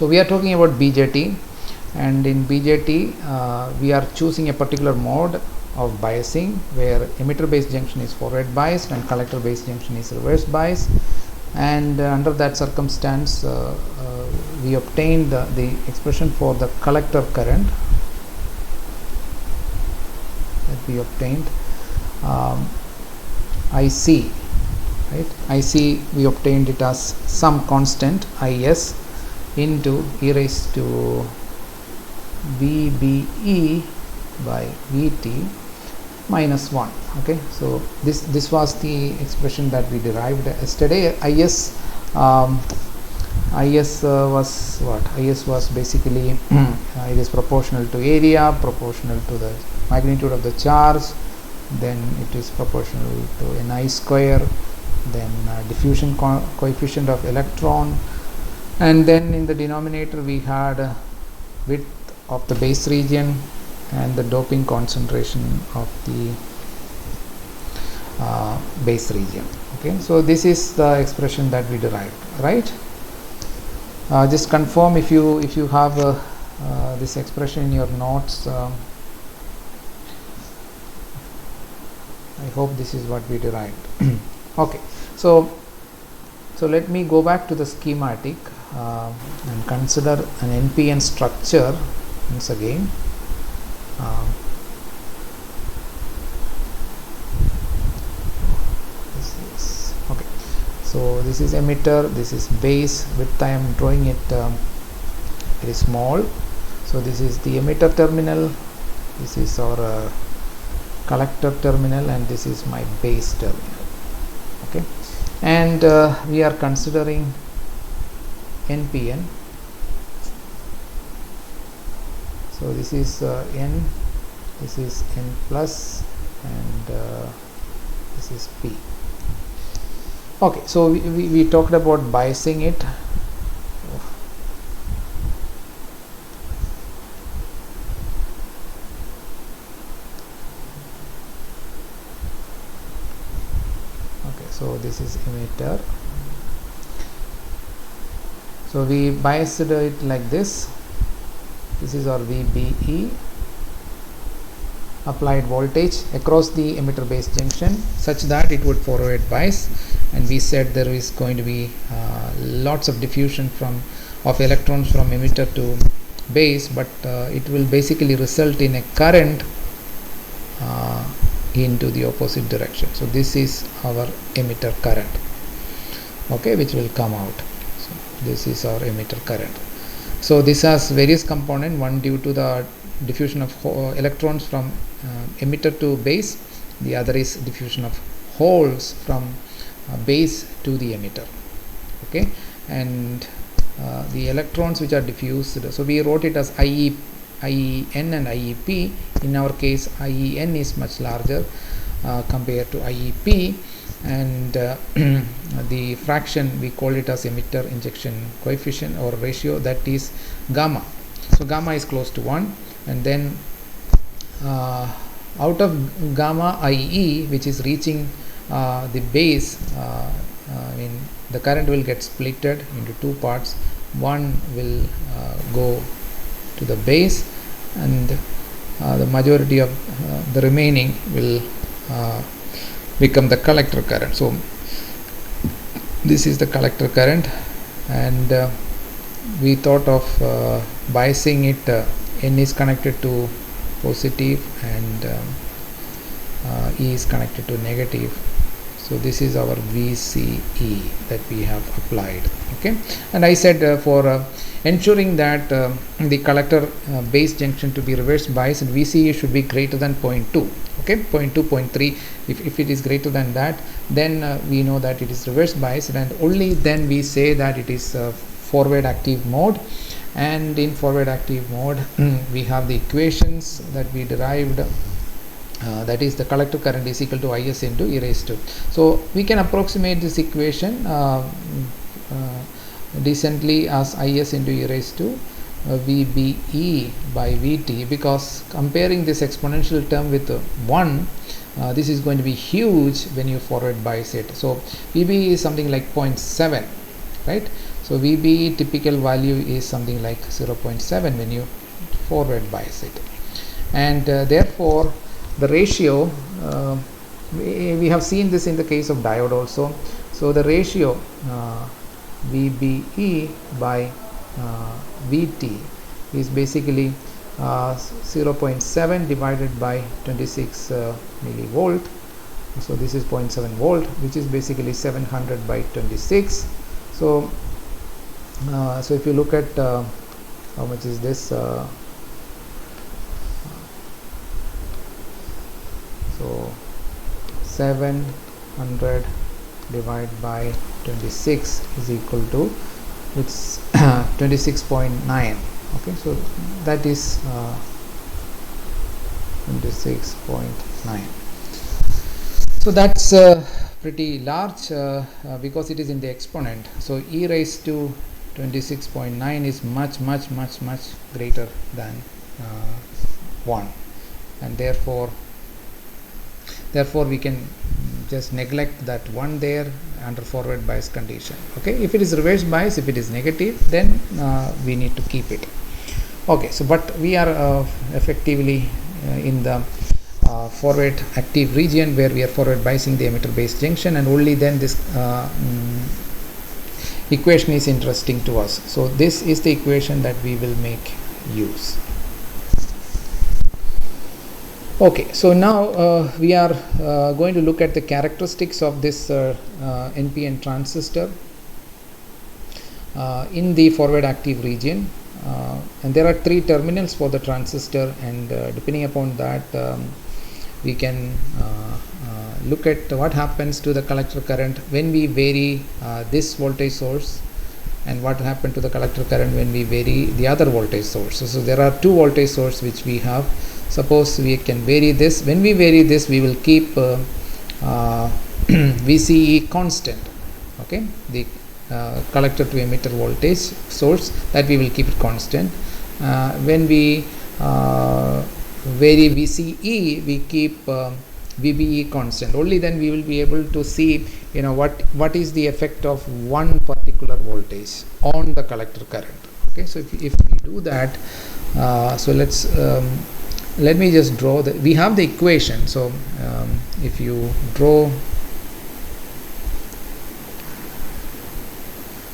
So we are talking about BJT, and in BJT we are choosing a particular mode of biasing where emitter base junction is forward biased and collector base junction is reverse biased, and under that circumstance we obtained the expression for the collector current that we obtained. IC, right? IC we obtained it as some constant Is into e raised to VBE by VT minus 1. Okay, so this was the expression that we derived yesterday. Is was what? Is was basically it is proportional to area, proportional to the magnitude of the charge, then it is proportional to Ni square, then diffusion coefficient of electron, and then in the denominator we had width of the base region and the doping concentration of the base region. Okay, so this is the expression that we derived, right? Just confirm if you have this expression in your notes. I hope this is what we derived. Okay, so let me go back to the schematic and consider an NPN structure once again. Okay, so this is emitter, this is base. Width I am drawing it very small. So this is the emitter terminal, this is our collector terminal, and this is my base terminal. Okay, and we are considering NPN. So this is N, this is N plus, and this is P. Okay, so we talked about biasing it. Okay, so this is emitter. So we biased it like this. This is our VBE, applied voltage across the emitter base junction such that it would forward bias, and we said there is going to be lots of diffusion of electrons from emitter to base, but it will basically result in a current into the opposite direction. So this is our emitter current, okay, which will come out. So this is our emitter current. So this has various components, one due to the diffusion of electrons from emitter to base, the other is diffusion of holes from base to the emitter. Okay, and the electrons which are diffused, so we wrote it as IEN and IEP. In our case IEN is much larger compared to IEP, and the fraction we call it as emitter injection coefficient or ratio, that is gamma. So gamma is close to 1, and then out of gamma IE, which is reaching the base, the current will get splitted into two parts. One will go to the base, and the majority of the remaining will become the collector current. So this is the collector current, and we thought of biasing it. N is connected to positive and E is connected to negative. So this is our VCE that we have applied. Okay, and I said for ensuring that the collector base junction to be reverse biased, VCE should be greater than 0.2. Okay, 0.2, 0.3. If it is greater than that, then we know that it is reverse biased, and only then we say that it is forward active mode. And in forward active mode we have the equations that we derived, that is the collector current is equal to Is into e raised to. So we can approximate this equation decently as Is into e raised to VBE by VT, because comparing this exponential term with 1, this is going to be huge when you forward bias it. So VB is something like 0.7, right? So So VBE typical value is something like 0.7 when you forward bias it, and therefore the ratio, we have seen this in the case of diode also. So the ratio VBE by VT is basically 0.7 divided by 26 millivolt. So this is 0.7 volt, which is basically 700 by 26. So so if you look at how much is this, so 700 divided by 26 is equal to, it's 26.9. okay, so that is 26.9. so that's pretty large because it is in the exponent. So e raised to 26.9 is much greater than 1, and therefore we can just neglect that 1 there under forward bias condition. Okay, if it is reverse bias, if it is negative, then we need to keep it. Okay, so but we are effectively in the forward active region where we are forward biasing the emitter base junction, and only then this equation is interesting to us. So this is the equation that we will make use. Okay, so now we are going to look at the characteristics of this NPN transistor in the forward active region, and there are 3 terminals for the transistor, and depending upon that we can look at what happens to the collector current when we vary this voltage source, and what happened to the collector current when we vary the other voltage source. So there are 2 voltage sources which we have. Suppose we can vary this. When we vary this, we will keep VCE constant. Okay, the collector to emitter voltage source, that we will keep it constant. When we vary VCE, we keep VBE constant. Only then we will be able to see, you know, what is the effect of one particular voltage on the collector current. Okay, so if we do that, so let me just draw we have the equation. So if you draw,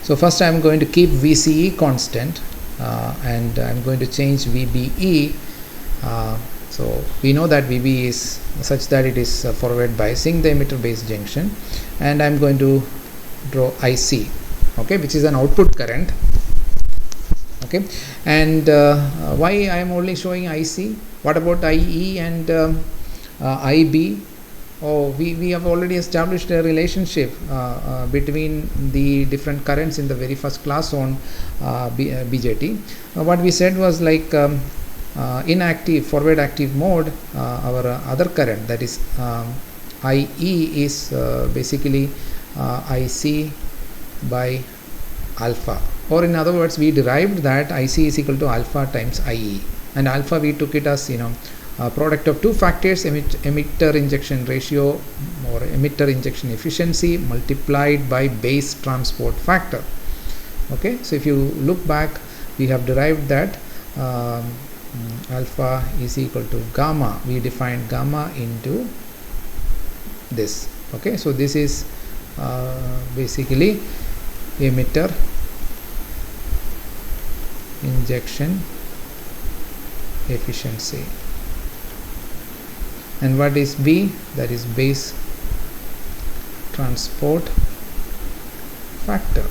so first I am going to keep VCE constant, and I am going to change VBE. So we know that VBE is such that it is forward biasing the emitter base junction, and I am going to draw IC, okay, which is an output current. Okay, and why I am only showing IC? What about IE and IB? Oh, we have already established a relationship between the different currents in the very first class on BJT. What we said was like inactive forward active mode, our other current, that is IE is basically IC by alpha, or in other words, we derived that IC is equal to alpha times IE, and alpha we took it as, you know, product of 2 factors, emitter injection ratio or emitter injection efficiency multiplied by base transport factor. Okay, so if you look back, we have derived that alpha is equal to gamma. We defined gamma into this. Okay, so this is basically emitter injection efficiency, and what is B? That is base transport factor.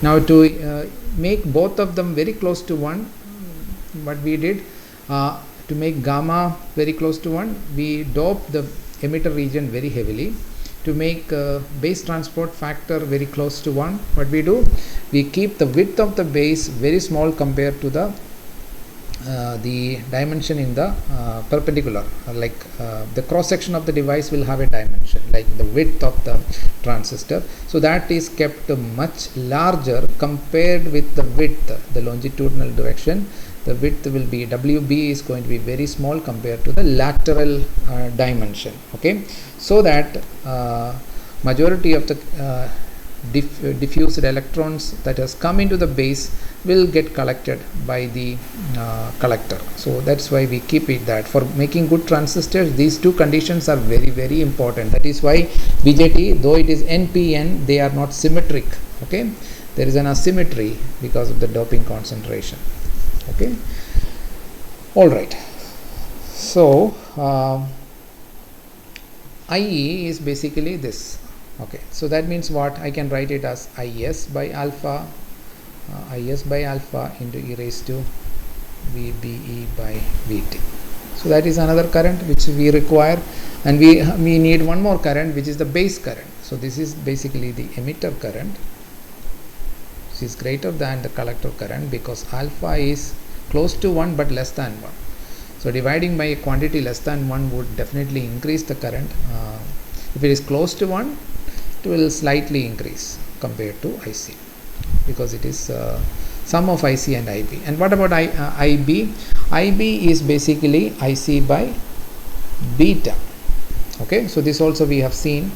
Now to make both of them very close to 1, what we did, to make gamma very close to 1, we doped the emitter region very heavily. To make base transport factor very close to 1, what we do, we keep the width of the base very small compared to the dimension in the perpendicular, like the cross section of the device will have a dimension like the width of the transistor, so that is kept much larger compared with the width, the longitudinal direction. The width will be, WB is going to be very small compared to the lateral dimension. Okay, so that majority of the diffused electrons that has come into the base will get collected by the collector. So that's why we keep it that. For making good transistors, these two conditions are very, very important. That is why BJT, though it is NPN, they are not symmetric. Okay, there is an asymmetry because of the doping concentration. Okay, all right. So IE is basically this. Okay, so that means what? I can write it as IS by alpha into e raised to VBE by VT. So that is another current which we require, and we need one more current, which is the base current. So this is basically the emitter current, which is greater than the collector current, because alpha is close to 1 but less than 1. So dividing by a quantity less than 1 would definitely increase the current. If it is close to 1, it will slightly increase compared to IC, because it is sum of IC and IB. And what about IB? IB is basically IC by beta. Okay, so this also we have seen.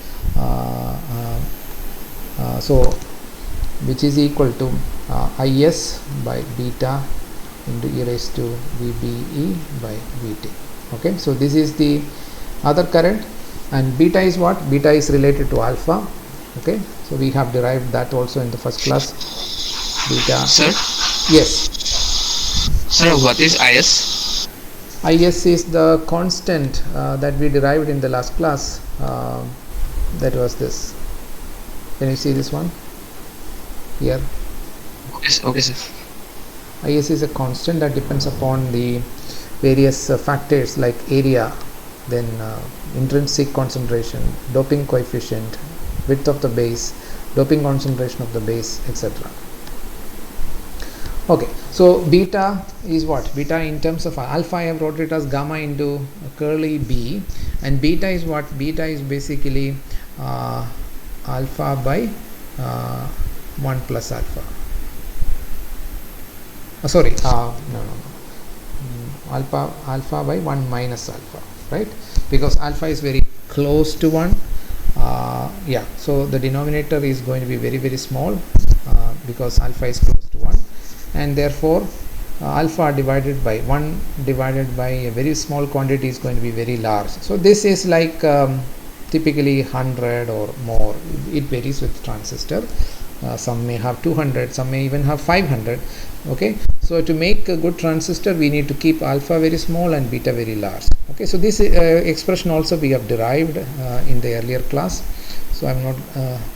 So which is equal to IS by beta into e raised to VBE by VT. Okay, so this is the other current, and beta is what? Beta is related to alpha. Okay, so we have derived that also in the first class. Beta. Sir? Yes. Sir, what is IS? IS is the constant that we derived in the last class. That was this. Can you see this one here? Okay, sir. IS is a constant that depends upon the various factors like area, then intrinsic concentration, doping coefficient, width of the base, doping concentration of the base, etc. Okay, so beta is what? Beta in terms of alpha, I have wrote it as gamma into curly B, and beta is what? Beta is basically alpha by 1 plus alpha. Alpha by 1 minus alpha, right? Because alpha is very close to 1. Yeah, so the denominator is going to be very, very small because alpha is close to 1, and therefore alpha divided by 1 divided by a very small quantity is going to be very large. So this is like typically 100 or more. It varies with transistor. Some may have 200, some may even have 500. Okay, so to make a good transistor, we need to keep alpha very small and beta very large. Okay, so this expression also we have derived in the earlier class, so I'm not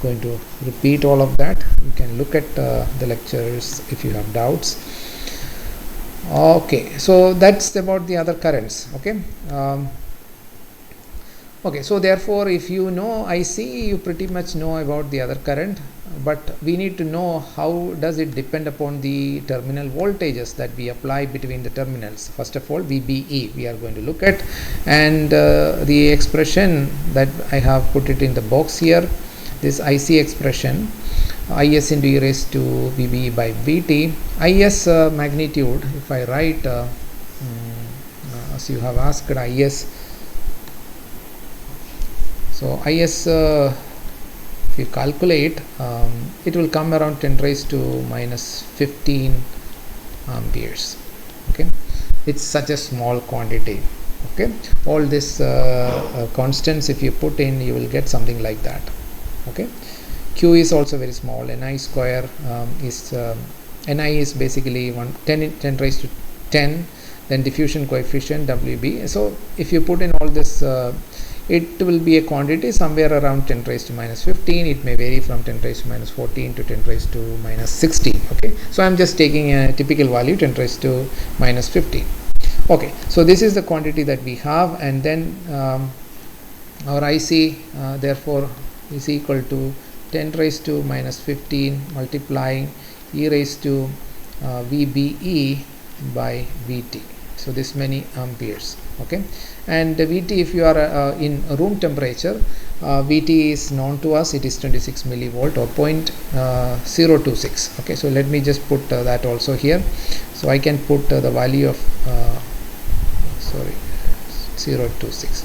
going to repeat all of that. You can look at the lectures if you have doubts. Okay, so that's about the other currents. Okay. Okay, so therefore if you know IC, you pretty much know about the other current, but we need to know how does it depend upon the terminal voltages that we apply between the terminals. First of all, VBE we are going to look at, and the expression that I have put it in the box here, this IC expression, IS into e raised to VBE by VT. IS magnitude, if I write as you have asked, IS, so IS if you calculate, it will come around 10 raised to minus 15 amperes. Okay, it's such a small quantity. Okay, all this constants if you put in, you will get something like that. Okay, Q is also very small. Ni square is Ni is basically 10 raised to 10, then diffusion coefficient WB. So if you put in all this, it will be a quantity somewhere around 10 raised to minus 15. It may vary from 10 raised to minus 14 to 10 raised to minus 16. Okay, so I'm just taking a typical value, 10 raised to minus 15. Okay, so this is the quantity that we have, and then our IC therefore is equal to 10 raised to minus 15 multiplying e raised to VBE by VT. So this many amperes. Okay, and VT, if you are in room temperature, VT is known to us, it is 26 millivolt or 0.026. Okay, so let me just put that also here. So I can put the value of 0.26.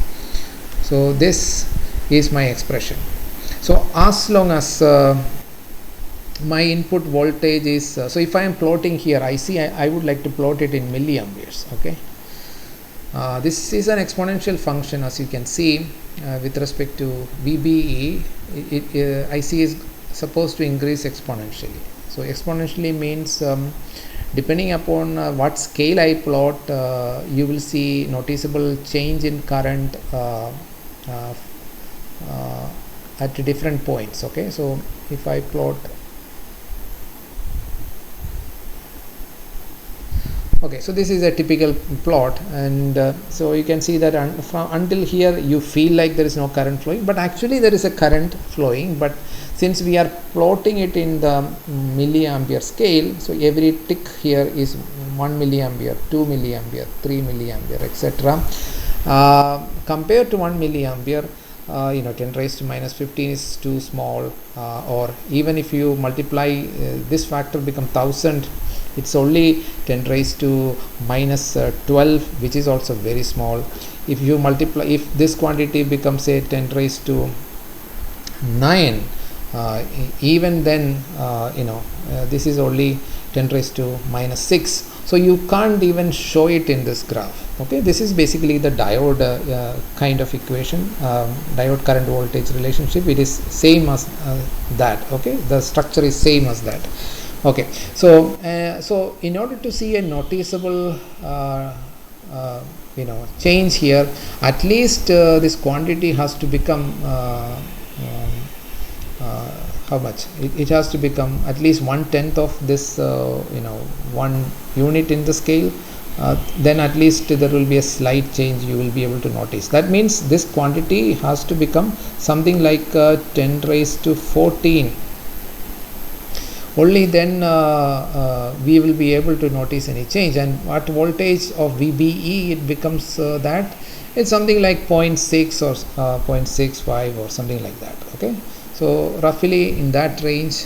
so this is my expression. So as long as my input voltage is so if I am plotting here IC, I would like to plot it in milliamperes. Okay, this is an exponential function, as you can see, with respect to VBE. IC is supposed to increase exponentially. So exponentially means depending upon what scale I plot, you will see noticeable change in current at different points. Okay, so if I plot, okay, so this is a typical plot, and so you can see that until here you feel like there is no current flowing, but actually there is a current flowing. But since we are plotting it in the milliampere scale, so every tick here is 1 milliampere, 2 milliampere, 3 milliampere, etc. Compared to 1 milliampere, 10 raised to minus 15 is too small, or even if you multiply this factor become 1000, it's only 10 raised to minus 12, which is also very small. If you multiply, if this quantity becomes say 10 raised to 9, even then this is only 10 raised to minus 6, so you can't even show it in this graph. Okay, this is basically the diode kind of equation, diode current voltage relationship. It is same as that. Okay, the structure is same as that. Okay, so in order to see a noticeable change here, at least this quantity has to become how much? It has to become at least 1/10 of this 1 unit in the scale. Then at least there will be a slight change you will be able to notice. That means this quantity has to become something like 10 raised to 14. Only then we will be able to notice any change. And what voltage of VBE it becomes that it's something like 0.6 or 0.65 or something like that. Okay, so roughly in that range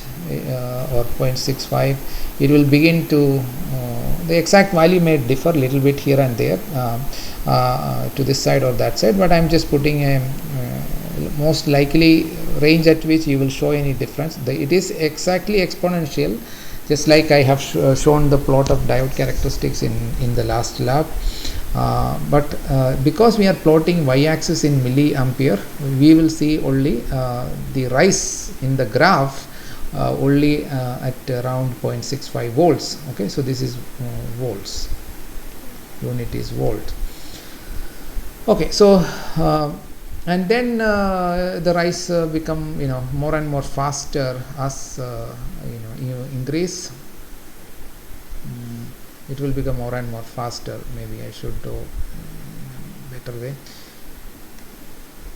or 0.65, it will begin to the exact value may differ a little bit here and there to this side or that side, but I'm just putting a most likely range at which you will show any difference. It is exactly exponential, just like I have shown the plot of diode characteristics in the last lab. But because we are plotting y-axis in milliampere, we will see only the rise in the graph only at around 0.65 volts. Okay, so this is volts, unit is volt. Okay, so and then the rise become more and more faster as you increase. It will become more and more faster. Maybe I should do better way.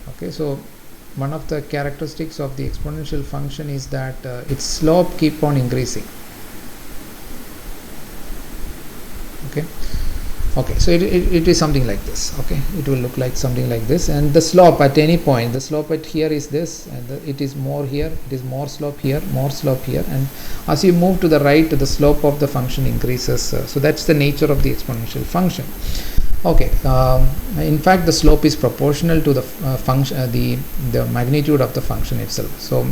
Okay, so one of the characteristics of the exponential function is that its slope keep on increasing. Okay, so it is something like this. Okay, it will look like something like this, and the slope at any point, the slope at here is this, and it is more here, it is more slope here, more slope here, and as you move to the right, the slope of the function increases. So that's the nature of the exponential function. Okay, in fact the slope is proportional to the function, the magnitude of the function itself. So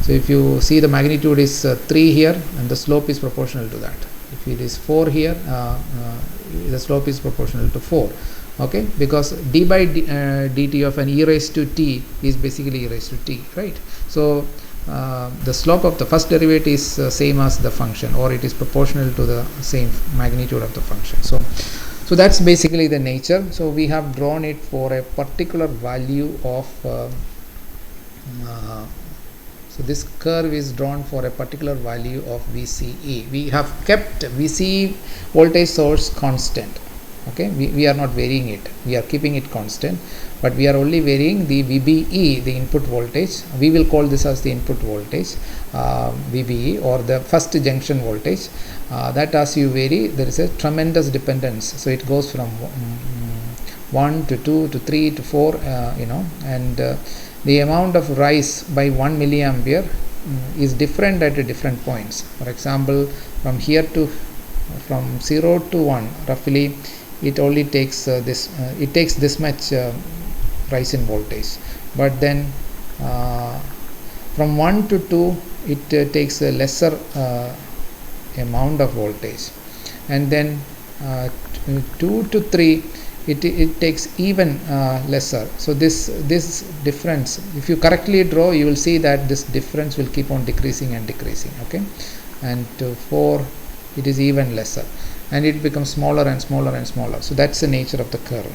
if you see, the magnitude is 3 here, and the slope is proportional to that. If it is 4 here, the slope is proportional to 4. Okay, because d by dt of an e raised to t is basically e raised to t, right? So the slope of the first derivative is same as the function, or it is proportional to the same magnitude of the function. So that's basically the nature. So we have drawn it for a particular value of so this curve is drawn for a particular value of VCE. We have kept VCE voltage source constant. Okay, we are not varying it, we are keeping it constant, but we are only varying the VBE, the input voltage. We will call this as the input voltage, VBE, or the first junction voltage. That as you vary, there is a tremendous dependence. So it goes from 1 to 2 to 3 to 4, and the amount of rise by 1 milliampere is different at different points. For example, from 0 to 1, roughly it only takes this much rise in voltage, but then from 1 to 2 it takes a lesser amount of voltage, and then 2 to 3 it takes even lesser. So this difference, if you correctly draw, you will see that this difference will keep on decreasing and decreasing. Okay, and to 4 it is even lesser, and it becomes smaller and smaller and smaller. So that's the nature of the curve.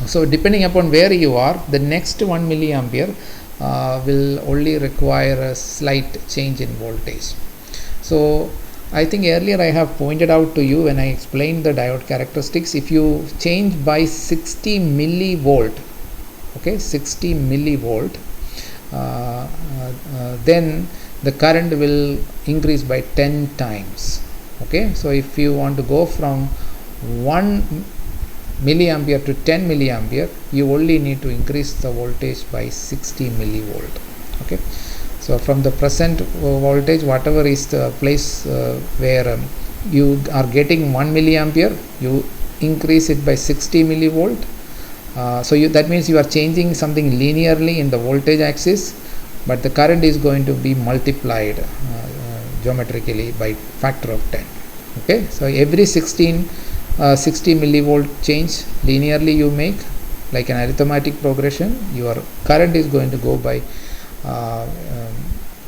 So depending upon where you are, the next 1 milliampere will only require a slight change in voltage. So I think earlier I have pointed out to you when I explained the diode characteristics, if you change by 60 millivolt, okay, 60 millivolt, then the current will increase by 10 times. Okay, so if you want to go from 1 milliampere to 10 milliampere, you only need to increase the voltage by 60 millivolt. Okay, so from the present voltage, whatever is the place where you are getting 1 milliampere, you increase it by 60 millivolt. So that means you are changing something linearly in the voltage axis, but the current is going to be multiplied geometrically by factor of 10. Okay, so every 60 millivolt change linearly you make, like an arithmetic progression, your current is going to go by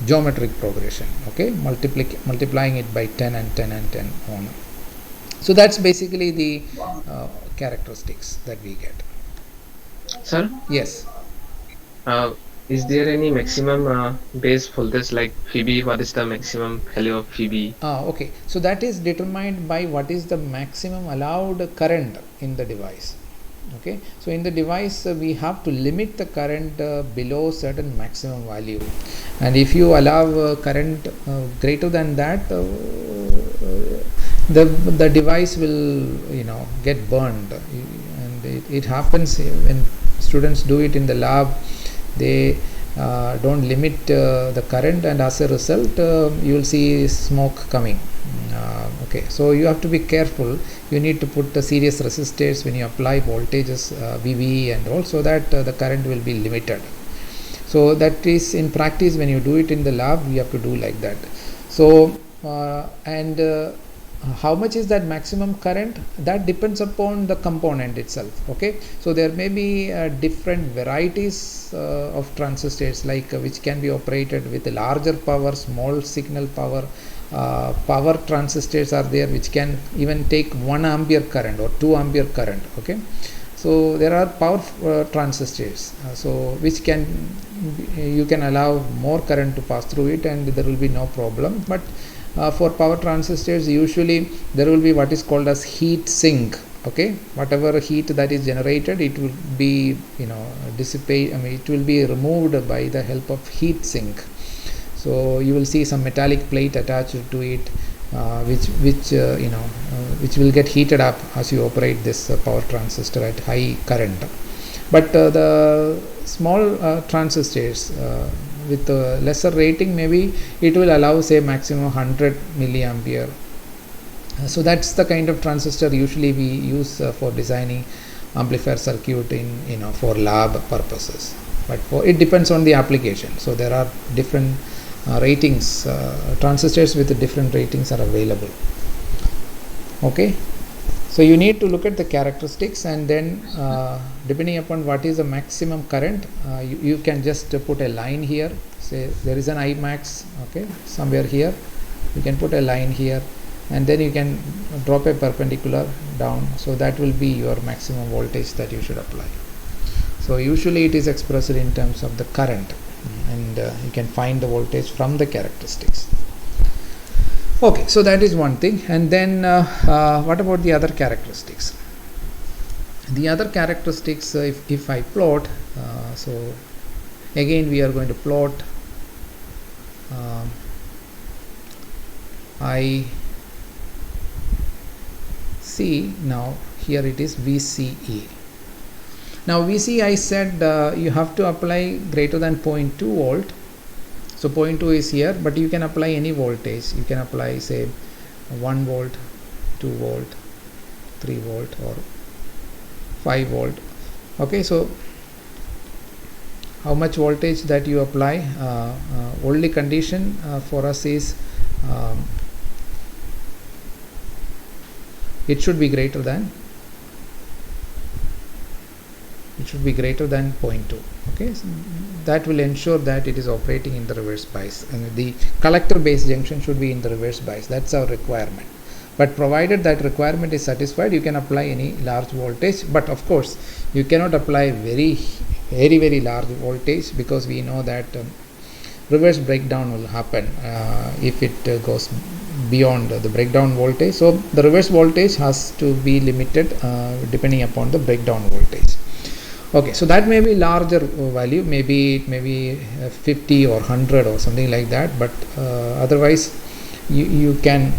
geometric progression. Okay, multiplying it by 10 and 10 and 10 on. So that's basically the characteristics that we get. Sir, Yes. is there any maximum base voltage like Phoebe? What is the maximum value of Phoebe? Okay, so that is determined by what is the maximum allowed current in the device. Okay, so in the device we have to limit the current below certain maximum value, and if you allow current greater than that, the device will get burned, and it happens when students do it in the lab. They don't limit the current, and as a result you will see smoke coming. Okay, so you have to be careful. You need to put the series resistors when you apply voltages, VV and all, so that the current will be limited. So that is in practice. When you do it in the lab, you have to do like that. So how much is that maximum current? That depends upon the component itself. Okay, so there may be different varieties of transistors, like which can be operated with larger power, small signal power. Power transistors are there which can even take 1 ampere current or 2 ampere current. Okay, so there are power transistors, so which you can allow more current to pass through it, and there will be no problem. But for power transistors, usually there will be what is called as heat sink. Okay, whatever heat that is generated, it will be it will be removed by the help of heat sink. So you will see some metallic plate attached to it, which will get heated up as you operate this power transistor at high current. But the small transistors with a lesser rating, maybe it will allow, say, maximum 100 milliampere. So that's the kind of transistor usually we use for designing amplifier circuit for lab purposes. But it depends on the application. So there are different ratings. Transistors with different ratings are available. Okay, so you need to look at the characteristics, and then depending upon what is the maximum current, you can just put a line here. Say there is an I max, okay, somewhere here. You can put a line here, and then you can drop a perpendicular down. So that will be your maximum voltage that you should apply. So usually it is expressed in terms of the current, and you can find the voltage from the characteristics. Okay, so that is one thing. And then what about the other characteristics? The other characteristics, if I plot, so again we are going to plot I see. Now here it is VCE. Now VC, I said you have to apply greater than 0.2 volt. So 0.2 is here, but you can apply any voltage. You can apply, say, 1 volt, 2 volt, 3 volt, or 5 volt. Okay, so how much voltage that you apply. Only condition for us is it should be greater than 0.2. Okay, so that will ensure that it is operating in the reverse bias, and the collector base junction should be in the reverse bias. That's our requirement. But provided that requirement is satisfied, you can apply any large voltage. But of course, you cannot apply very large voltage, because we know that reverse breakdown will happen if it goes beyond the breakdown voltage. So the reverse voltage has to be limited depending upon the breakdown voltage. Okay, so that may be larger value, maybe 50 or 100 or something like that, but otherwise you can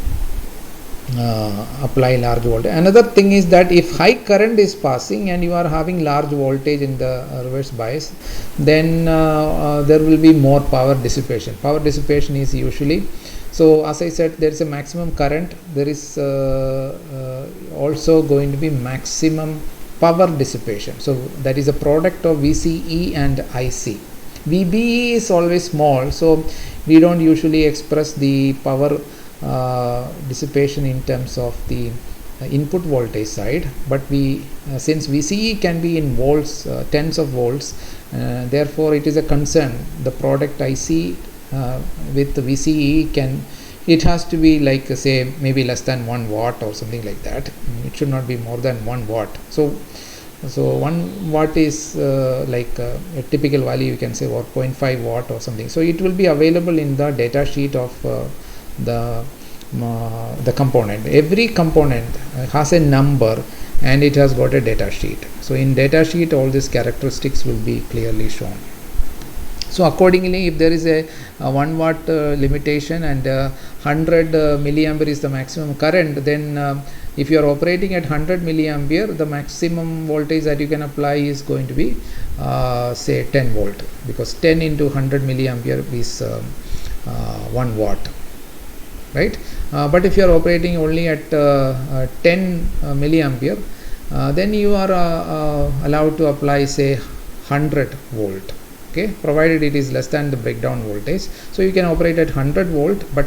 apply large voltage. Another thing is that if high current is passing and you are having large voltage in the reverse bias, then there will be more power dissipation. Power dissipation is usually, so as I said, there is a maximum current, there is also going to be maximum power dissipation. So that is a product of VCE and IC. VBE is always small, so we don't usually express the power dissipation in terms of the input voltage side, but we since VCE can be in volts, tens of volts, therefore it is a concern. The product IC with the VCE it has to be like say maybe less than 1 watt or something like that. It should not be more than 1 watt. So 1 watt is like a typical value, you can say, or 0.5 watt or something. So it will be available in the data sheet of the component. Every component has a number and it has got a data sheet. So in data sheet all these characteristics will be clearly shown. So accordingly, if there is a 1 watt limitation and 100 milliampere is the maximum current, then if you are operating at 100 milliampere, the maximum voltage that you can apply is going to be say 10 volt, because 10 into 100 milliampere is 1 watt, right? But if you are operating only at 10 milliampere, then you are allowed to apply say 100 volt. Okay, provided it is less than the breakdown voltage. So you can operate at 100 volt, but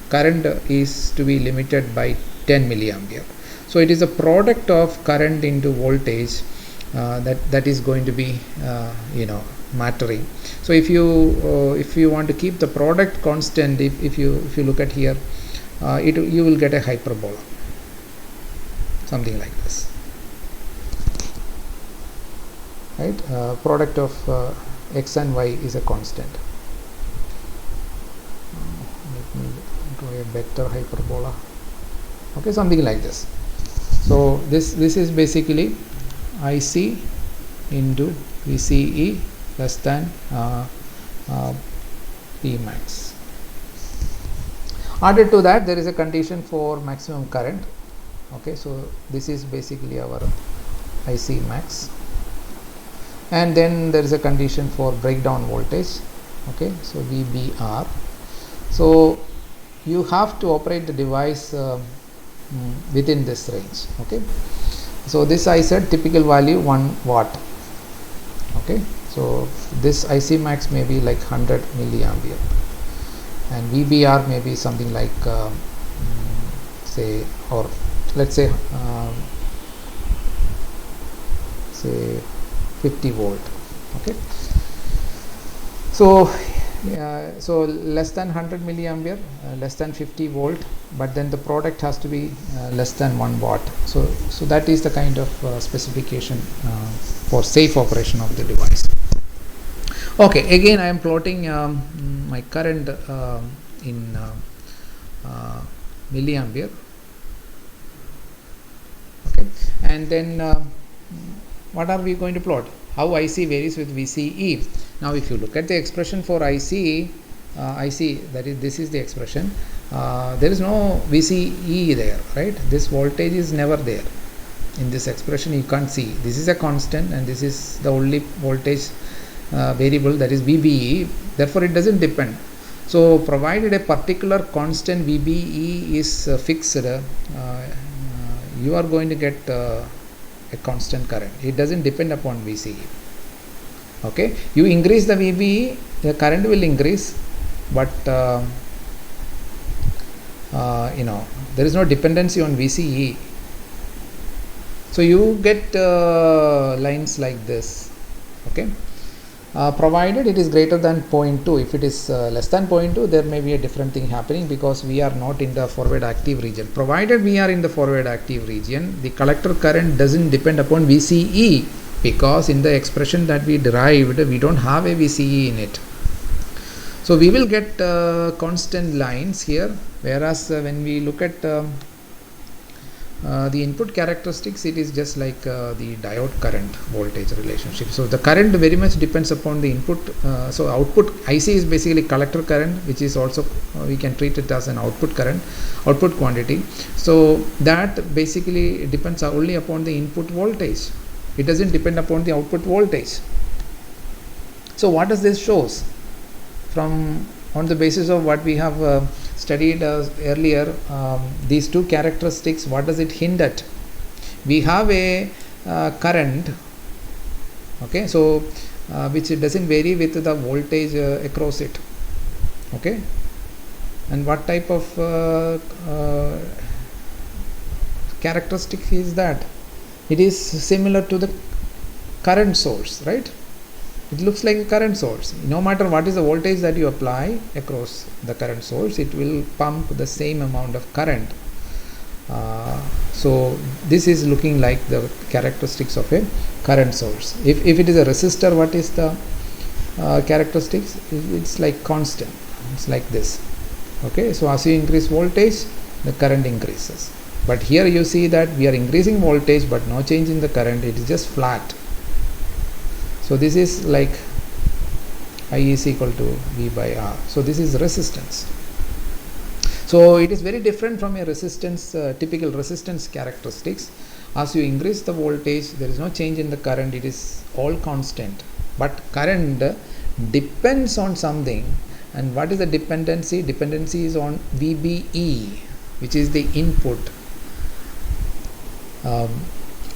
current is to be limited by 10 milliampere. So it is a product of current into voltage that is going to be mattering. So if you want to keep the product constant, if you look at here, you will get a hyperbola, something like this, right? Product of x and y is a constant. Let me draw a better hyperbola. Okay, something like this. So this is basically IC into VCE less than P max. Added to that, there is a condition for maximum current. Okay, so this is basically our IC max. And then there is a condition for breakdown voltage. Okay, so VBR. So you have to operate the device within this range. Okay, so this I said typical value 1 watt. Okay, so this IC max may be like 100 milliampere, and VBR may be something like say, or let's say 50 volt. Okay, so so less than 100 milliampere, less than 50 volt, but then the product has to be less than 1 watt. So that is the kind of specification for safe operation of the device. Okay, again I am plotting my current in milliampere. Okay, and then what are we going to plot? How IC varies with VCE. Now if you look at the expression for IC, that is, this is the expression, there is no VCE there, right? This voltage is never there in this expression. You can't see, this is a constant and this is the only voltage variable, that is VBE, therefore it doesn't depend. So provided a particular constant VBE is fixed, you are going to get a constant current. It doesn't depend upon VCE. Okay, you increase the VBE, the current will increase, but there is no dependency on VCE. So you get lines like this. Okay, provided it is greater than 0.2. If it is less than 0.2, there may be a different thing happening, because we are not in the forward active region. Provided we are in the forward active region, the collector current doesn't depend upon VCE, because in the expression that we derived, we don't have a VCE in it. So we will get constant lines here, whereas when we look at the input characteristics, it is just like the diode current voltage relationship. So the current very much depends upon the input. So output IC is basically collector current, which is also we can treat it as an output current, output quantity. So that basically depends only upon the input voltage. It doesn't depend upon the output voltage. So what does this shows? From on the basis of what we have studied earlier, these two characteristics, what does it hint at? We have a current, okay, so which doesn't vary with the voltage across it, okay, and what type of characteristic is that? It is similar to the current source, right? It looks like a current source. No matter what is the voltage that you apply across the current source, it will pump the same amount of current. So this is looking like the characteristics of a current source. If it is a resistor, what is the characteristics? It's like constant. It's like this. Okay, so as you increase voltage, the current increases. But here you see that we are increasing voltage but no change in the current. It is just flat. So this is like I is equal to V by R. So this is resistance. So it is very different from a resistance, typical resistance characteristics. As you increase the voltage, there is no change in the current. It is all constant. But current depends on something. And what is the dependency? Dependency is on VBE, which is the input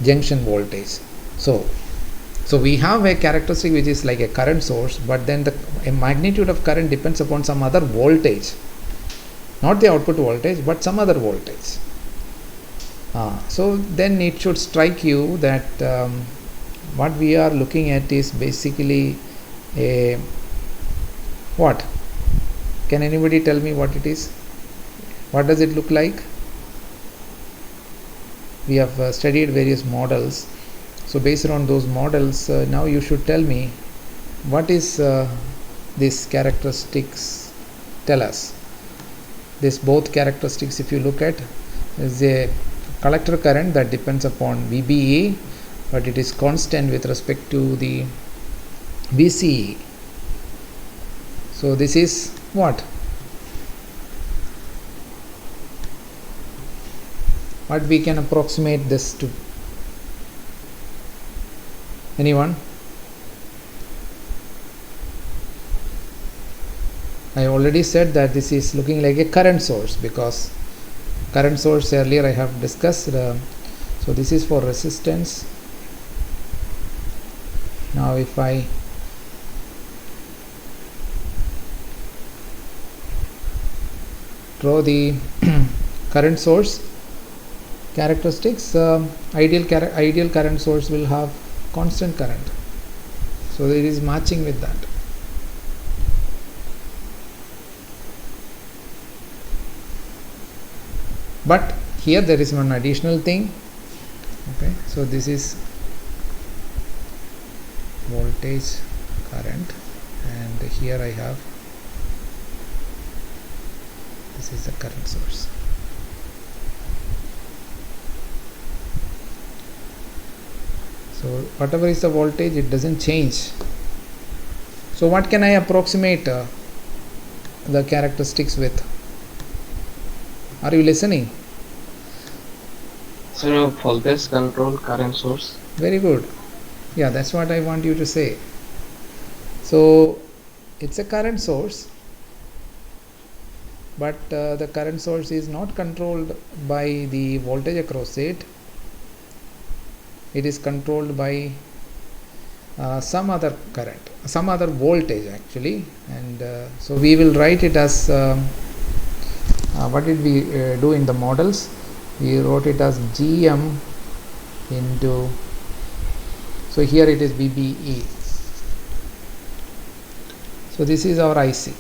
junction voltage. So we have a characteristic which is like a current source, but then a magnitude of current depends upon some other voltage, not the output voltage, but some other voltage. So then it should strike you that what we are looking at is basically a what? Can anybody tell me what it is? What does it look like? We have studied various models. So based on those models, now you should tell me what is these characteristics tell us. This both characteristics, if you look at, is a collector current that depends upon VBE, but it is constant with respect to the VCE. So this is what? What we can approximate this to? Anyone? I already said that this is looking like a current source, because current source earlier I have discussed. So this is for resistance. Now if I draw the current source characteristics, ideal current source will have constant current, so it is matching with that. But here there is one additional thing. Okay, so this is voltage current, and here I have, this is the current source. So whatever is the voltage, it doesn't change. So what can I approximate the characteristics with? Are you listening? So voltage control current source. Very good. Yeah, that's what I want you to say. So it's a current source, but the current source is not controlled by the voltage across it. It is controlled by some other current, some other voltage actually, and so we will write it as what did we do in the models? We wrote it as GM into, so here it is VBE. So this is our IC.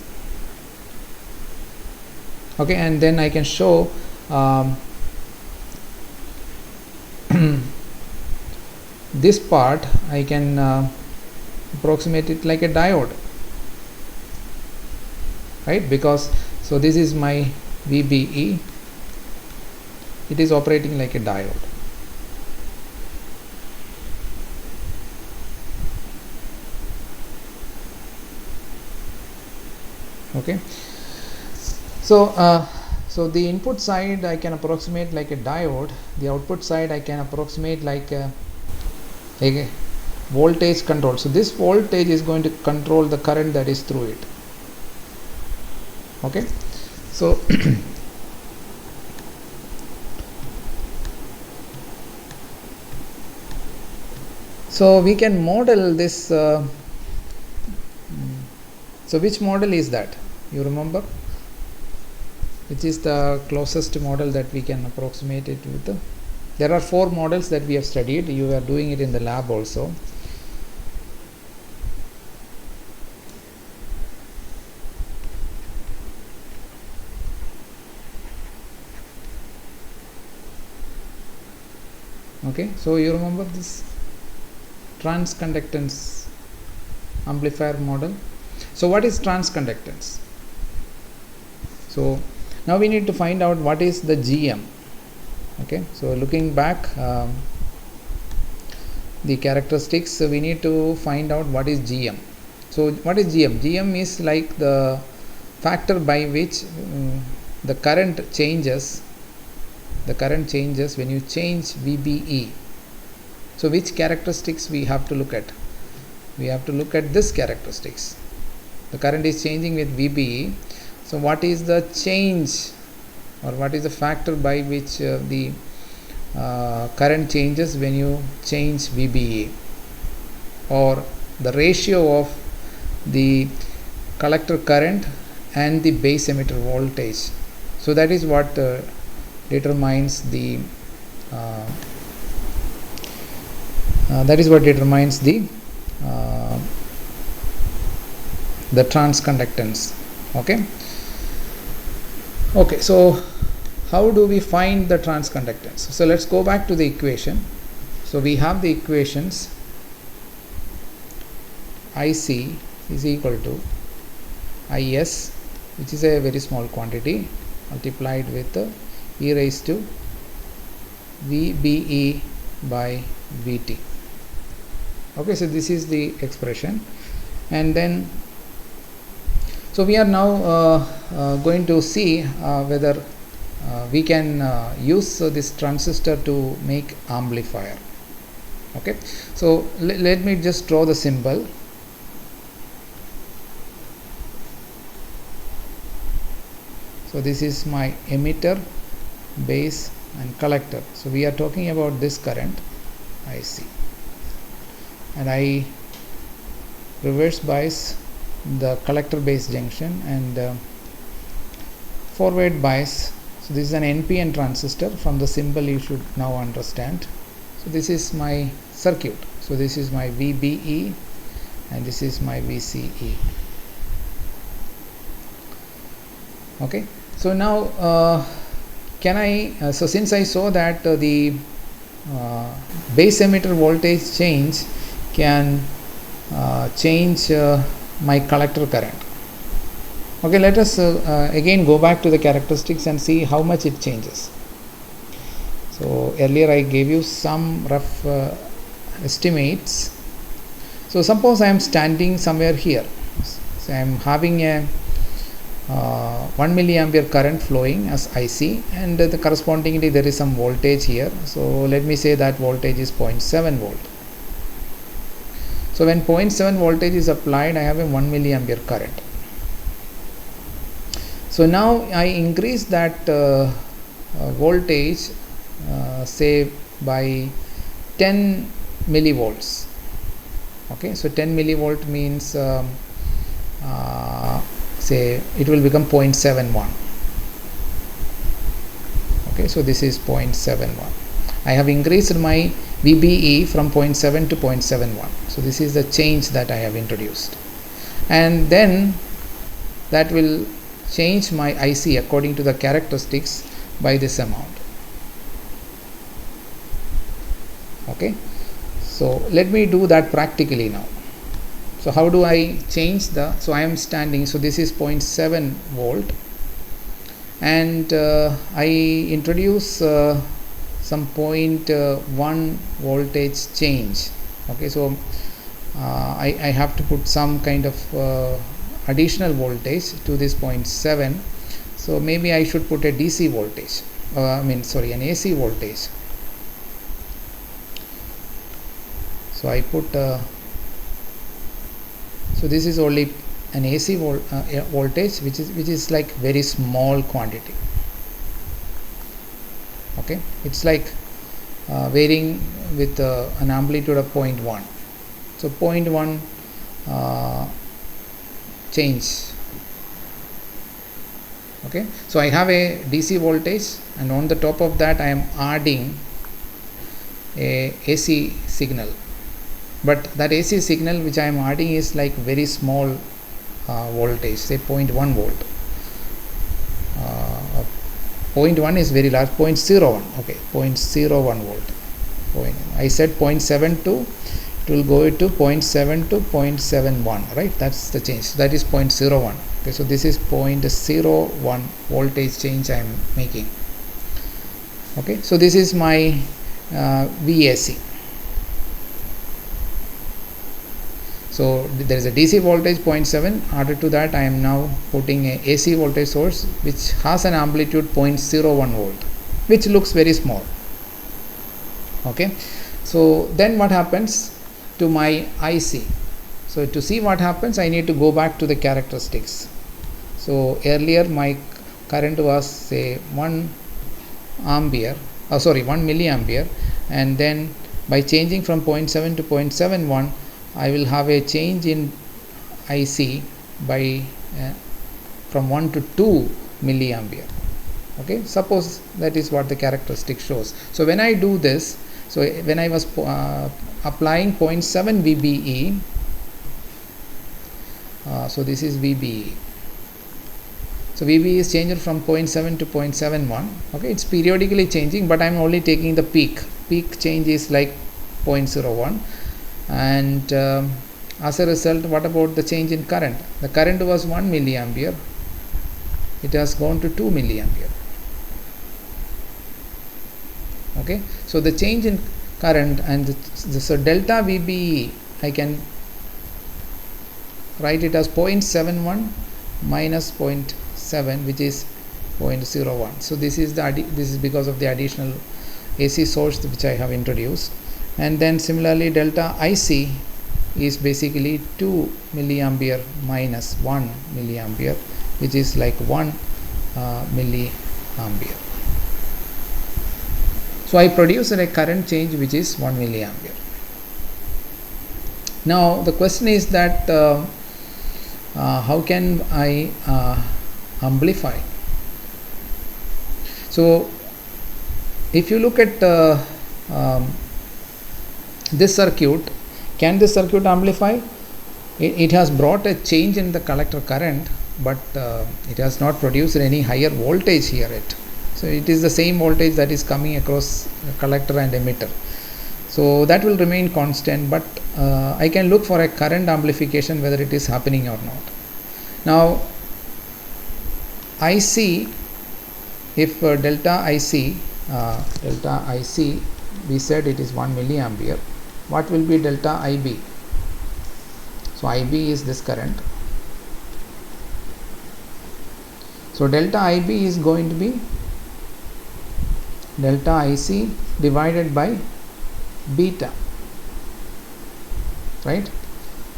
Okay, and then I can show this part. I can approximate it like a diode, right? Because so this is my VBE, it is operating like a diode. Okay, so so the input side I can approximate like a diode, the output side I can approximate like a voltage control. So this voltage is going to control the current that is through it. Okay, so so we can model this. So which model is that? You remember? Which is the closest model that we can approximate it with? There are 4 models that we have studied. You are doing it in the lab also. Okay, so you remember this transconductance amplifier model. So what is transconductance? So now we need to find out what is the GM. Okay, so looking back the characteristics, we need to find out what is GM. So what is GM? GM is like the factor by which the current changes when you change VBE. So which characteristics we have to look at? We have to look at this characteristics. The current is changing with VBE. So what is the change, or what is the factor by which the current changes when you change VBE, or the ratio of the collector current and the base emitter voltage. So that is what determines the transconductance. Okay, so how do we find the transconductance? So let's go back to the equation. So we have the equations. IC is equal to IS, which is a very small quantity, multiplied with e raised to VBE by VT. Okay, so this is the expression, and then so we are now going to see whether we can use this transistor to make amplifier. Okay, so let me just draw the symbol. So this is my emitter, base and collector. So we are talking about this current IC, and I reverse bias the collector base junction and forward bias. So this is an NPN transistor. From the symbol you should now understand. So this is my circuit. So this is my VBE and this is my VCE. Okay, so now can I so since I saw that the base emitter voltage change can change my collector current. Okay, let us again go back to the characteristics and see how much it changes. So earlier I gave you some rough estimates. So suppose I am standing somewhere here. So I am having a 1 milliampere current flowing as IC, and the correspondingly there is some voltage here. So let me say that voltage is 0.7 volt. So when 0.7 voltage is applied, I have a 1 milliampere current. So now I increase that voltage say by 10 millivolts. Okay, so 10 millivolt means say it will become 0.71. Okay, so this is 0.71. I have increased my VBE from 0.7 to 0.71. So this is the change that I have introduced, and then that will change my IC according to the characteristics by this amount. Okay, so let me do that practically now. So how do I change the, so I am standing, so this is 0.7 volt, and I introduce some 0.1 voltage change. Okay, so I have to put some kind of additional voltage to this 0.7. So maybe I should put a DC voltage, an AC voltage. So I put so this is only an AC voltage, which is like very small quantity. Okay, it's like varying with an amplitude of 0.1. So 0.1 change. Okay, so I have a DC voltage, and on the top of that I am adding a AC signal, but that AC signal which I am adding is like very small voltage, say 0.1 volt. 0.1 is very large, 0.01. Okay, 0.01 volt. I said 0.72, it will go to 0.7 to 0.71, right? That's the change. That is 0.01. Okay, so this is 0.01 voltage change I am making. Okay, so this is my VAC. So there is a DC voltage 0.7. Added to that, I am now putting a AC voltage source which has an amplitude 0.01 volt, which looks very small. Okay, so then what happens to my IC? So to see what happens, I need to go back to the characteristics. So earlier my current was say 1 milliampere, and then by changing from 0.7 to 0.71, I will have a change in IC by from 1 to 2 milliampere. Okay, suppose that is what the characteristic shows. So when I do this, so when I was applying 0.7 VBE, so this is VBE. So VBE is changed from 0.7 to 0.71. Okay, it's periodically changing, but I am only taking the peak. Peak change is like 0.01. And as a result, what about the change in current? The current was 1 milliampere, it has gone to 2 milliampere. Okay, so the change in current, and so delta VBE, I can write it as 0.71 minus 0.7, which is 0.01. So this is because of the additional AC source which I have introduced. And then similarly, delta IC is basically 2 milliampere minus 1 milliampere, which is like 1 milliampere. So I produce a current change which is 1 milliampere. Now the question is that how can I amplify? So if you look at this circuit, can this circuit amplify? It has brought a change in the collector current, but it has not produced any higher voltage here yet. So it is the same voltage that is coming across collector and emitter. So that will remain constant, but I can look for a current amplification whether it is happening or not. Now IC, if delta IC we said it is 1 milliampere, what will be delta IB? So IB is this current. So delta IB is going to be delta IC divided by beta, right?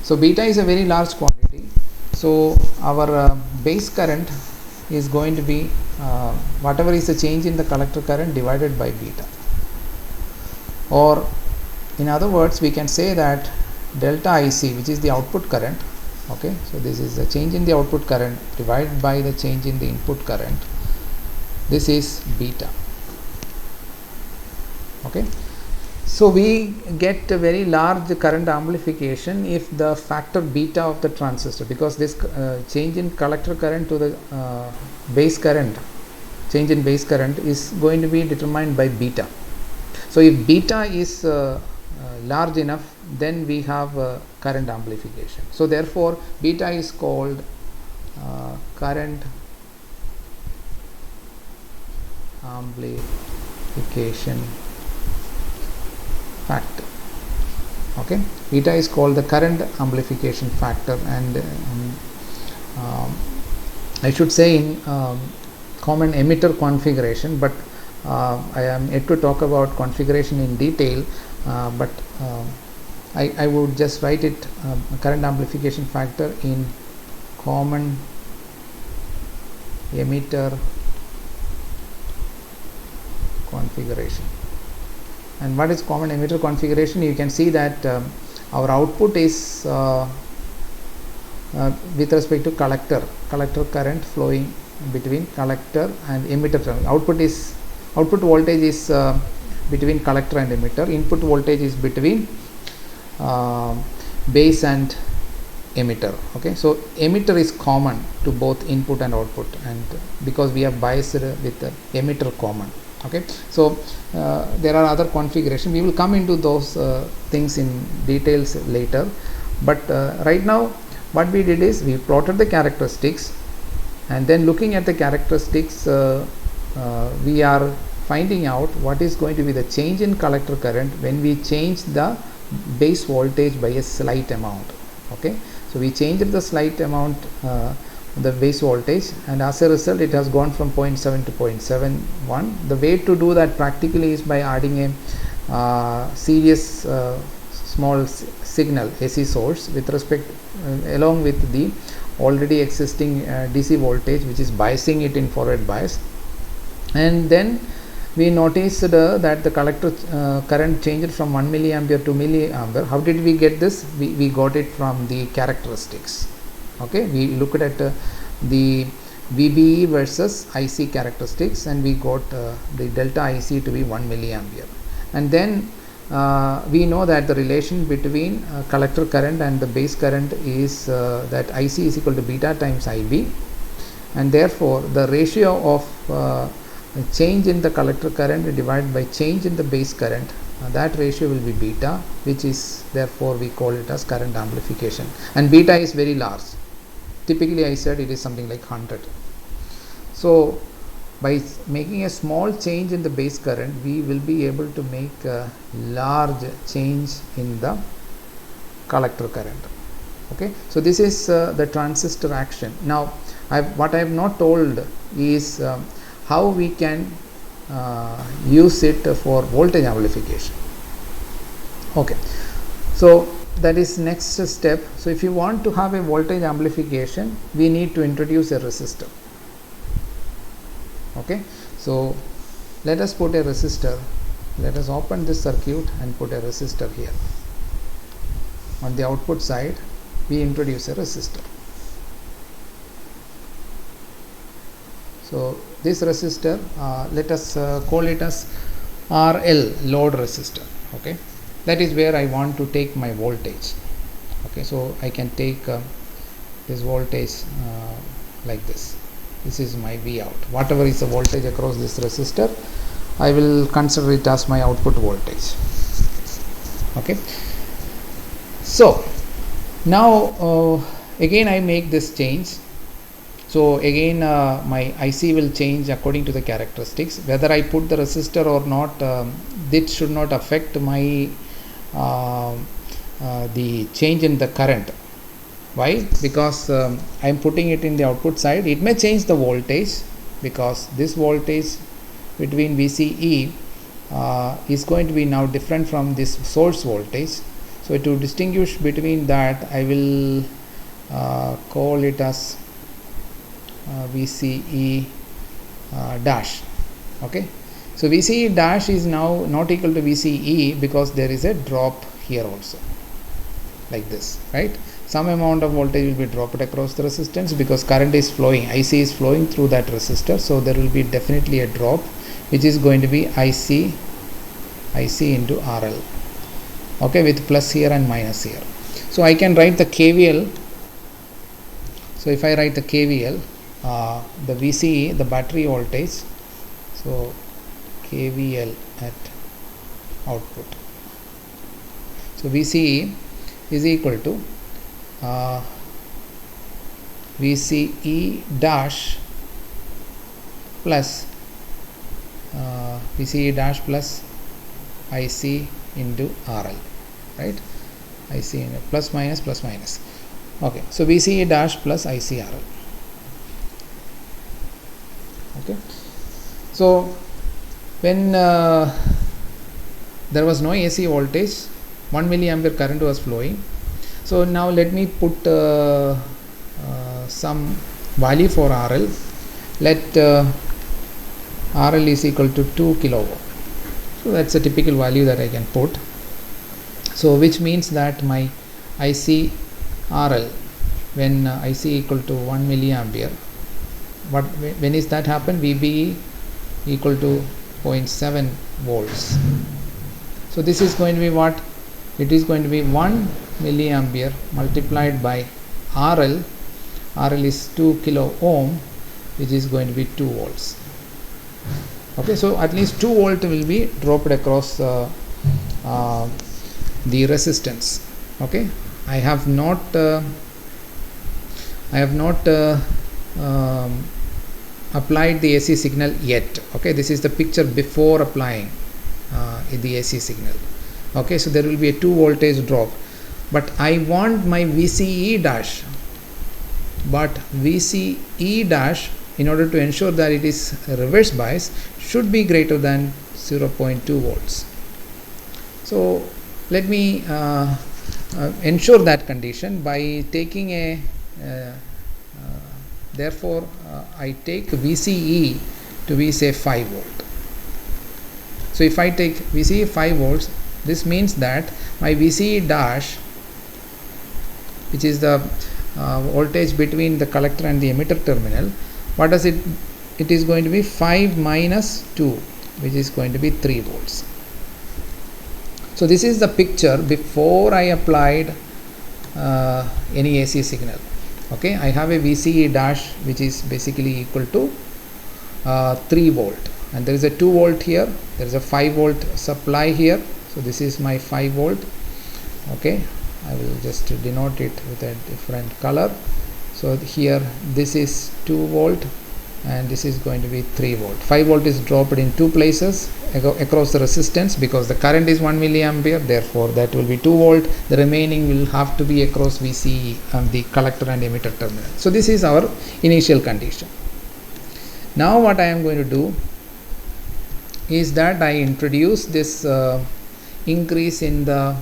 So beta is a very large quantity. So our base current is going to be whatever is the change in the collector current divided by beta. Or in other words, we can say that delta IC, which is the output current. Okay, so this is the change in the output current divided by the change in the input current. This is beta. Okay, so we get a very large current amplification if the factor beta of the transistor, because this change in collector current to the base current, change in base current is going to be determined by beta. So if beta is large enough, then we have current amplification. So therefore beta is called current amplification factor. Okay, beta is called the current amplification factor, and I should say in common emitter configuration, but I am yet to talk about configuration in detail, but I would just write it current amplification factor in common emitter configuration. And what is common emitter configuration? You can see that our output is with respect to collector current flowing between collector and emitter terminal. Output voltage is between collector and emitter. Input voltage is between base and emitter. Okay, so emitter is common to both input and output, and because we have biased with the emitter common. Okay, so there are other configuration. We will come into those things in details later, but right now what we did is we plotted the characteristics, and then looking at the characteristics we are finding out what is going to be the change in collector current when we change the base voltage by a slight amount. Okay, so we changed the slight amount the base voltage, and as a result it has gone from 0.7 to 0.71. The way to do that practically is by adding a series small signal AC source with respect along with the already existing DC voltage, which is biasing it in forward bias, and then we noticed that the collector current changed from 1 milliampere to milliampere. How did we get this? We got it from the characteristics. Okay, we looked at the VBE versus IC characteristics, and we got the delta IC to be 1 milliampere, and then we know that the relation between collector current and the base current is that IC is equal to beta times IB, and therefore the ratio of change in the collector current divided by change in the base current, that ratio will be beta, which is therefore we call it as current amplification, and beta is very large. Typically I said it is something like 100. So by making a small change in the base current, we will be able to make a large change in the collector current. Okay, so this is the transistor action. Now what I have not told is how we can use it for voltage amplification. Okay, so that is next step. So if you want to have a voltage amplification, we need to introduce a resistor. Okay, so let us put a resistor. Let us open this circuit and put a resistor here. On the output side, we introduce a resistor. So this resistor, let us call it as RL, load resistor. Okay, that is where I want to take my voltage. Okay, so I can take this voltage like this. This is my V out. Whatever is the voltage across this resistor, I will consider it as my output voltage. Okay, so now again I make this change. So again my IC will change according to the characteristics. Whether I put the resistor or not, this should not affect my the change in the current. Why? Because I am putting it in the output side. It may change the voltage, because this voltage between VCE is going to be now different from this source voltage. So to distinguish between that, I will call it as VCE dash. Okay, so VCE dash is now not equal to VCE because there is a drop here also. like this, right? Some amount of voltage will be dropped across the resistance because current is flowing, IC is flowing through that resistor, so there will be definitely a drop which is going to be IC into RL, okay, with plus here and minus here. So I can write the KVL. So if I write the KVL, the VCE, the battery voltage, so KVL at output, so VCE is equal to VCE dash plus VCE dash plus IC into RL, right? IC into plus minus. Okay, so VCE dash plus IC RL. Okay, so when there was no AC voltage, 1 milliampere current was flowing. So now let me put some value for RL. Let RL is equal to 2 kilowatt. So that's a typical value that I can put. So which means that my IC RL, when IC equal to 1 milliampere, when is that happen? VBE equal to 0.7 volts. So this is going to be what? It is going to be 1 milliampere multiplied by RL. RL is 2 kilo ohm, which is going to be 2 volts. Okay, so at least 2 volt will be dropped across the resistance. Okay, I have not applied the AC signal yet. Okay, this is the picture before applying the AC signal. Okay, so there will be a 2 voltage drop, but I want my VCE dash, in order to ensure that it is reverse bias, should be greater than 0.2 volts. So let me ensure that condition by taking a therefore I take VCE to be, say, 5 volt. So if I take VCE 5 volts, this means that my VCE dash, which is the voltage between the collector and the emitter terminal, what does it is going to be 5 minus 2, which is going to be 3 volts. So this is the picture before I applied any AC signal. Okay, I have a VCE dash which is basically equal to 3 volt, and there is a 2 volt here, there is a 5 volt supply here. So this is my 5 volt. Okay, I will just denote it with a different color. So here this is 2 volt and this is going to be 3 volt. 5 volt is dropped in two places across the resistance because the current is 1 milliampere, therefore that will be 2 volt. The remaining will have to be across VCE and the collector and emitter terminal. So this is our initial condition. Now what I am going to do is that I introduce this increase in the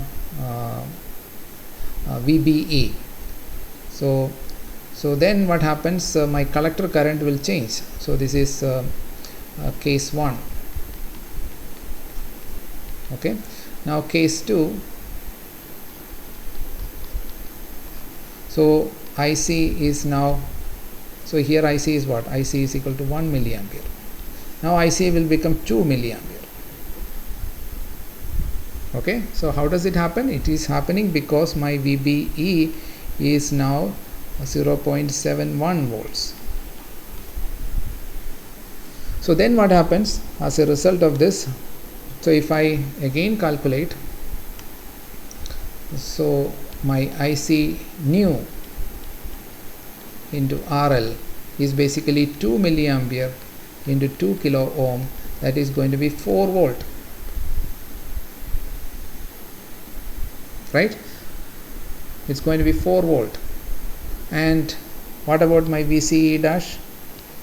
VBE. So then what happens, my collector current will change. So this is case 1. Okay, now case 2. So IC is now, so here IC is what? IC is equal to 1 milliampere. Now IC will become 2 milliampere. Okay, so how does it happen? It is happening because my VBE is now 0.71 volts. So then what happens as a result of this? So if I again calculate, so my IC new into RL is basically 2 milliampere into 2 kilo ohm, that is going to be 4 volt, right? It's going to be 4 volt. And what about my VCE dash?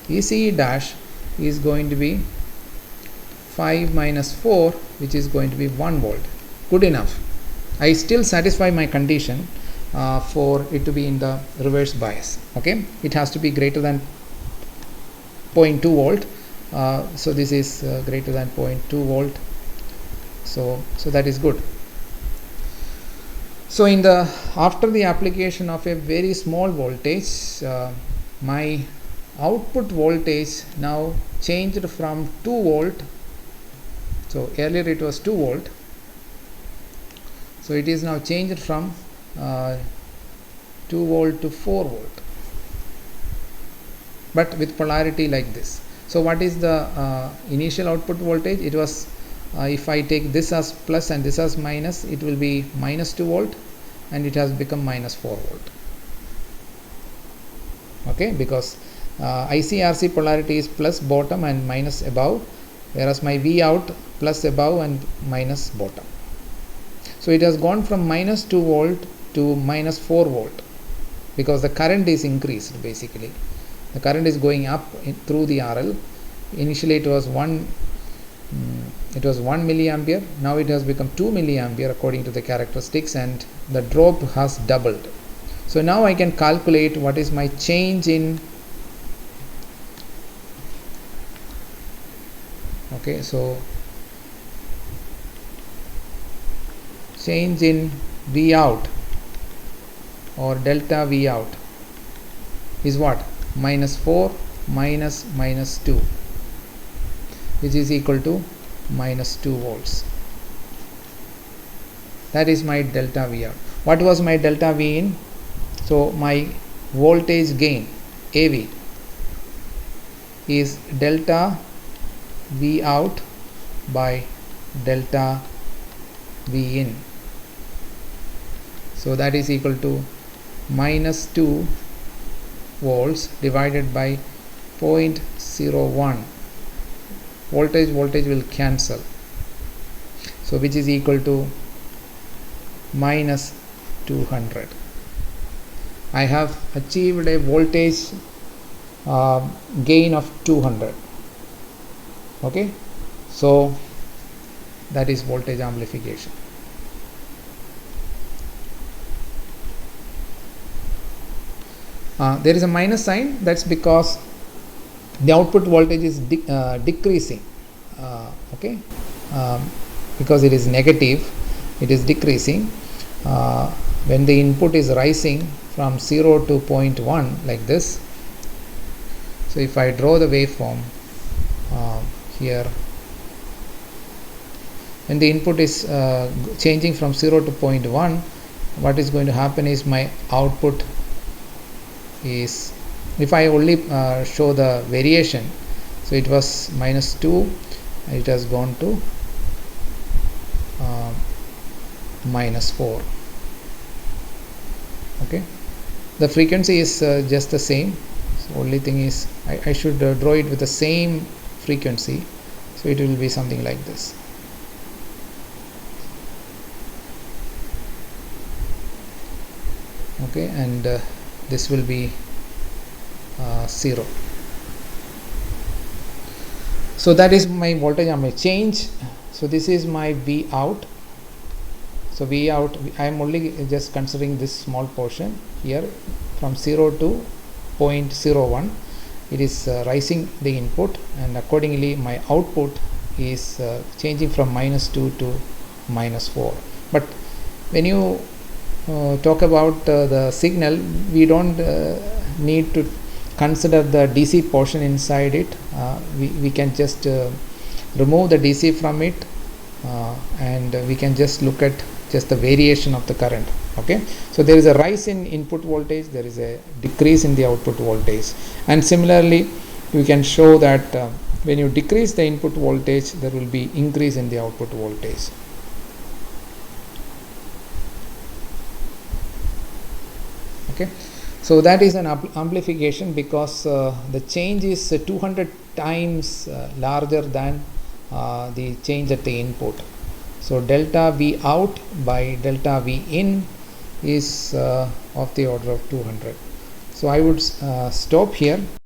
VCE dash is going to be 5 minus 4, which is going to be 1 volt. Good enough. I still satisfy my condition for it to be in the reverse bias. Okay, it has to be greater than 0.2 volt. So this is greater than 0.2 volt. So that is good. So in the after the application of a very small voltage, my output voltage now changed from 2 volt. So earlier it was 2 volt, so it is now changed from 2 volt to 4 volt, but with polarity like this. So what is the initial output voltage? It was if I take this as plus and this as minus, it will be minus 2 volt, and it has become minus 4 volt. Okay, because IC/RC polarity is plus bottom and minus above, whereas my V out plus above and minus bottom. So it has gone from minus 2 volt to minus 4 volt because the current is increased. Basically the current is going up through the RL. Initially it was 1 milliampere, now it has become 2 milliampere according to the characteristics, and the drop has doubled. So now I can calculate what is my change in, okay, so change in V out or delta V out is what? Minus 4 minus minus 2, which is equal to minus 2 volts. That is my delta V out. What was my delta V in? So my voltage gain AV is delta V out by delta V in. So that is equal to minus 2 volts divided by 0.01. Voltage will cancel, so which is equal to minus 200. I have achieved a voltage gain of 200. Okay, so that is voltage amplification. There is a minus sign. That's because the output voltage is decreasing. Okay, because it is negative, it is decreasing. When the input is rising from 0 to 0.1 like this. So if I draw the waveform here, when the input is changing from 0 to 0.1, what is going to happen is my output is, if I only show the variation, so it was minus 2, it has gone to minus 4. Okay, the frequency is just the same. So only thing is I should draw it with the same frequency, so it will be something like this. Okay, and this will be 0. So that is my voltage on my change. So this is my V out. So V out, I am only just considering this small portion here from 0 to 0.01. It is rising the input, and accordingly my output is changing from minus 2 to minus 4. But when you talk about the signal, we don't need to consider the DC portion inside it. We can just remove the DC from it, and we can just look at just the variation of the current. Okay, so there is a rise in input voltage, there is a decrease in the output voltage, and similarly you can show that when you decrease the input voltage, there will be increase in the output voltage. Okay, so that is an amplification because the change is 200 times larger than the change at the input. So delta V out by delta V in is of the order of 200. So I would stop here.